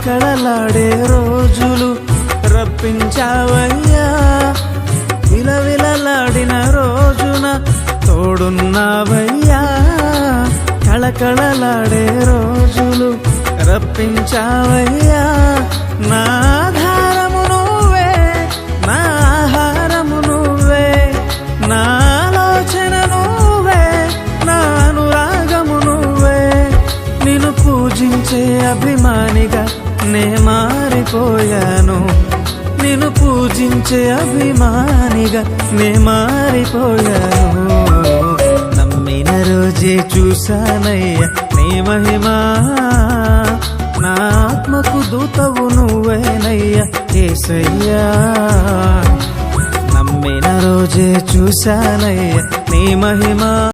కళకళలాడే రోజులు రప్పించావయ్యా, విలవిలలాడిన రోజున తోడున్నావయ్యా, కళకళలాడే రోజులు రప్పించావయ్యా. నా ఆధారము నువ్వే, నా ఆహారము నువ్వే, నా ఆలోచన నువ్వే, నా అనురాగము నువ్వే. నిన్ను పూజించే అభిమానిగా నే మారిపోయాను, నిన్ను పూజించే అభిమానిగా నే మారిపోయాను. నమ్మిన రోజే చూశానయ్యా నీ మహిమా, నా ఆత్మకు దూతవు నువ్వేనయ్యా యేసయ్యా. నమ్మిన రోజే చూశానయ్యా నీ మహిమా.